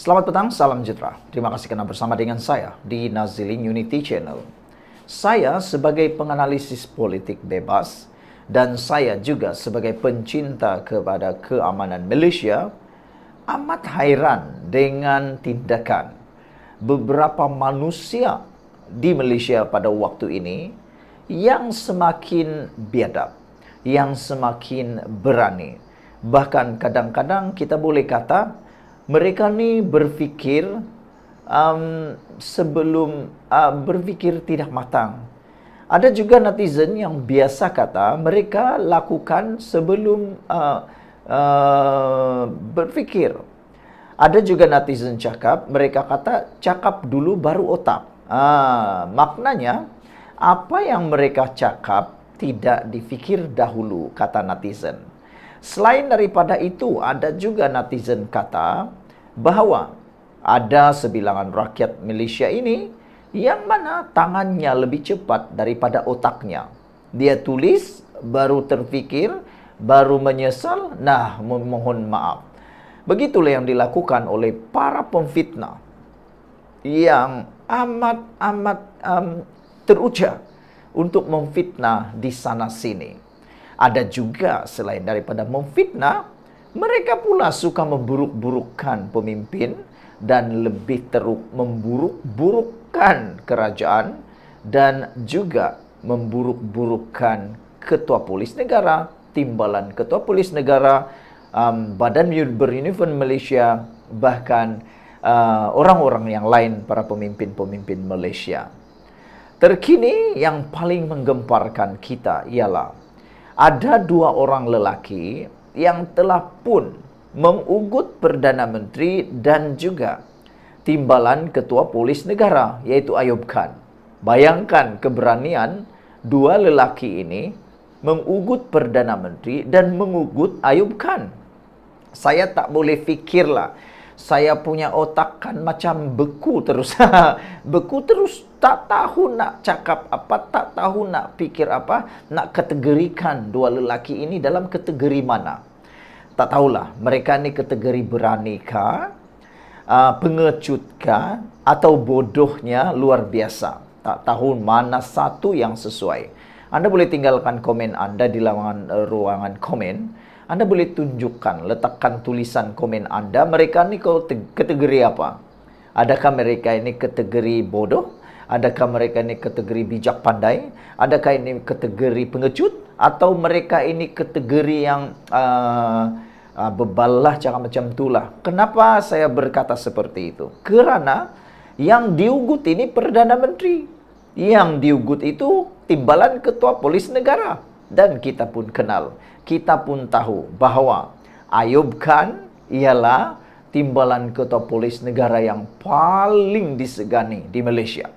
Selamat petang, salam sejahtera. Terima kasih kerana bersama dengan saya di Nazilin Unity Channel. Saya sebagai penganalisis politik bebas dan saya juga sebagai pencinta kepada keamanan Malaysia amat hairan dengan tindakan beberapa manusia di Malaysia pada waktu ini yang semakin biadab, yang semakin berani. Bahkan kadang-kadang kita boleh kata mereka ni berfikir sebelum berfikir tidak matang. Ada juga netizen yang biasa kata mereka lakukan sebelum berfikir. Ada juga netizen mereka kata cakap dulu baru otak. Maknanya apa yang mereka cakap tidak difikir dahulu, kata netizen. Selain daripada itu, ada juga netizen kata bahawa ada sebilangan rakyat Malaysia ini yang mana tangannya lebih cepat daripada otaknya. Dia tulis, baru terfikir, baru menyesal, memohon maaf. Begitulah yang dilakukan oleh para pemfitnah yang amat teruja untuk memfitnah di sana sini. Ada juga selain daripada memfitnah, mereka pula suka memburuk-burukkan pemimpin dan lebih teruk memburuk-burukkan kerajaan dan juga memburuk-burukkan ketua polis negara, timbalan ketua polis negara, Badan Beruniform Malaysia, bahkan orang-orang yang lain, para pemimpin-pemimpin Malaysia. Terkini yang paling menggemparkan kita ialah ada dua orang lelaki yang telah pun mengugut Perdana Menteri dan juga timbalan Ketua Polis Negara, iaitu Ayub Khan. Bayangkan keberanian dua lelaki ini mengugut Perdana Menteri dan mengugut Ayub Khan. Saya tak boleh fikirlah. Saya punya otak kan macam beku terus. Beku terus, tak tahu nak cakap apa, tak tahu nak fikir apa, nak kategorikan dua lelaki ini dalam kategori mana. Tak tahulah, mereka ni kategori beranikah, pengecutkah, atau bodohnya luar biasa. Tak tahu mana satu yang sesuai. Anda boleh tinggalkan komen Anda di ruangan komen. Anda boleh tunjukkan, letakkan tulisan komen Anda, mereka ni kategori apa? Adakah mereka ini kategori bodoh? Adakah mereka ini kategori bijak pandai? Adakah ini kategori pengecut? Atau mereka ini kategori yang bebal lah, cakap macam itulah. Kenapa saya berkata seperti itu? Kerana yang diugut ini Perdana Menteri. Yang diugut itu timbalan Ketua Polis Negara. Dan kita pun kenal, kita pun tahu bahawa Ayub Khan ialah timbalan Ketua Polis Negara yang paling disegani di Malaysia.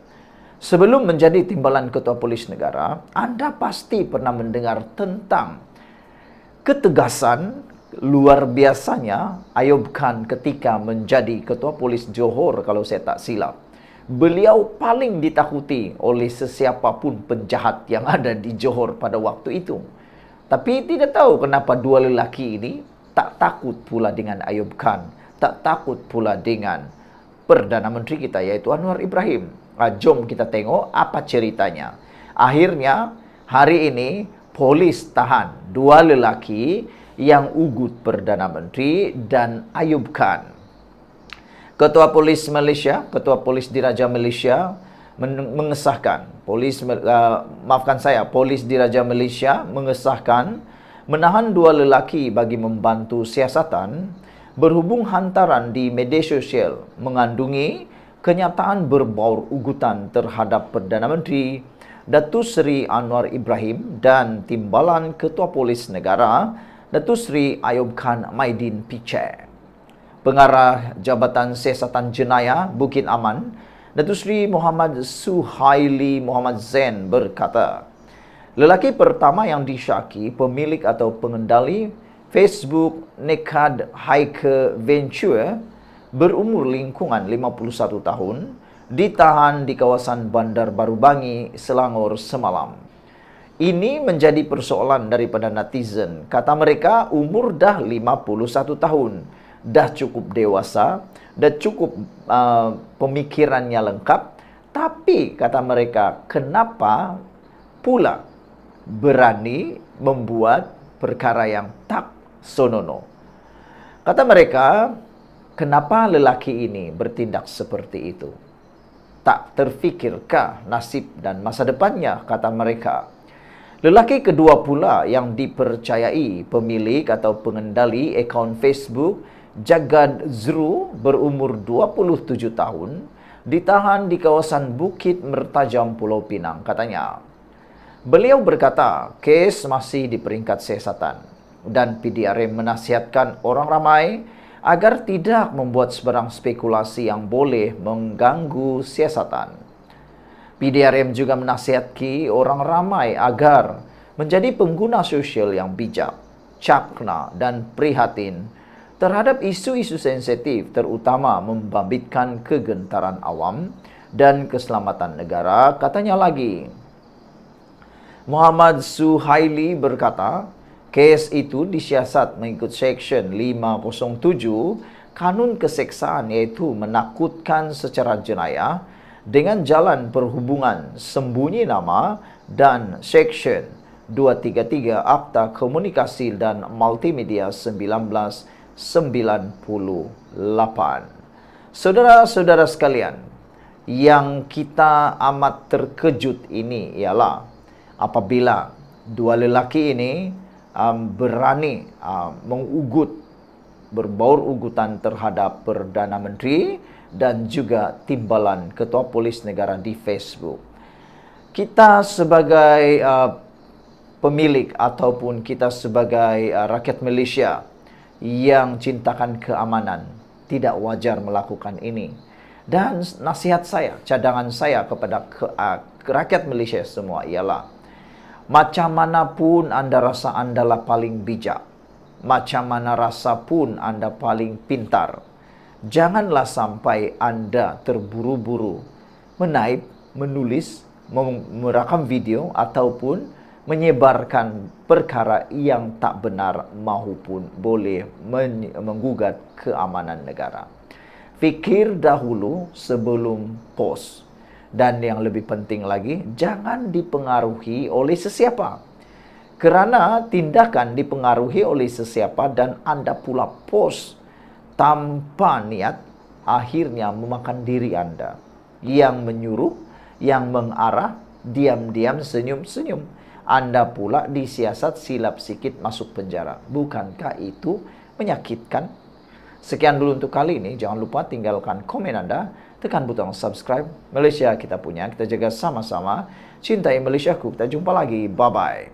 Sebelum menjadi timbalan Ketua Polis Negara, Anda pasti pernah mendengar tentang ketegasan luar biasanya Ayub Khan ketika menjadi Ketua Polis Johor, kalau saya tak silap. Beliau paling ditakuti oleh sesiapapun penjahat yang ada di Johor pada waktu itu. Tapi tidak tahu kenapa dua lelaki ini tak takut pula dengan Ayub Khan, tak takut pula dengan Perdana Menteri kita, iaitu Anwar Ibrahim. Jom kita tengok apa ceritanya. Akhirnya hari ini polis tahan dua lelaki yang ugut Perdana Menteri dan Ayub Khan. Ketua Polis Malaysia, Ketua Polis Diraja Malaysia mengesahkan, Polis Diraja Malaysia mengesahkan menahan dua lelaki bagi membantu siasatan berhubung hantaran di media sosial mengandungi kenyataan berbaur ugutan terhadap Perdana Menteri Datuk Seri Anwar Ibrahim dan timbalan Ketua Polis Negara Datuk Seri Ayub Khan Maidin Piche. Pengarah Jabatan Siasatan Jenayah Bukit Aman, Datuk Seri Muhammad Suhaili Muhammad Zain berkata, lelaki pertama yang disyaki pemilik atau pengendali Facebook Nekad Hiker Venture berumur lingkungan 51 tahun ditahan di kawasan Bandar Baru Bangi, Selangor semalam. Ini menjadi persoalan daripada netizen. Kata mereka umur dah 51 tahun. dah cukup dewasa, dah cukup pemikirannya lengkap, tapi kata mereka, kenapa pula berani membuat perkara yang tak senonoh? Kata mereka, kenapa lelaki ini bertindak seperti itu? Tak terfikirkah nasib dan masa depannya, kata mereka. Lelaki kedua pula yang dipercayai pemilik atau pengendali akaun Facebook, Jagad Zru, berumur 27 tahun, ditahan di kawasan Bukit Mertajam, Pulau Pinang, katanya. Beliau berkata, kes masih di peringkat siasatan dan PDRM menasihatkan orang ramai agar tidak membuat sebarang spekulasi yang boleh mengganggu siasatan. PDRM juga menasihati orang ramai agar menjadi pengguna sosial yang bijak, cakna dan prihatin terhadap isu-isu sensitif, terutama membabitkan kegentaran awam dan keselamatan negara. Katanya lagi, Muhammad Suhaili berkata, kes itu disiasat mengikut Seksyen 507 Kanun Keseksaan, iaitu menakutkan secara jenayah dengan jalan perhubungan sembunyi nama, dan Seksyen 233 Akta Komunikasi dan Multimedia 1998. Saudara-saudara sekalian, yang kita amat terkejut ini ialah apabila dua lelaki ini berani berbaur ugutan terhadap Perdana Menteri dan juga timbalan Ketua Polis Negara di Facebook. Kita sebagai pemilik ataupun kita sebagai rakyat Malaysia yang cintakan keamanan, tidak wajar melakukan ini. Dan nasihat saya, cadangan saya kepada rakyat Malaysia semua ialah, macam mana pun anda rasa anda paling bijak, macam mana rasa pun anda paling pintar, janganlah sampai anda terburu-buru menaip, menulis, merakam video ataupun menyebarkan perkara yang tak benar maupun boleh menggugat keamanan negara. Fikir dahulu sebelum post. Dan yang lebih penting lagi, jangan dipengaruhi oleh sesiapa. Kerana tindakan dipengaruhi oleh sesiapa dan anda pula post tanpa niat, akhirnya memakan diri anda. Yang menyuruh, yang mengarah, diam-diam senyum-senyum. Anda pula disiasat, silap sikit masuk penjara. Bukankah itu menyakitkan? Sekian dulu untuk kali ini. Jangan lupa tinggalkan komen anda. Tekan butang subscribe. Malaysia kita punya, kita jaga sama-sama. Cintai Malaysiaku. Kita jumpa lagi. Bye-bye.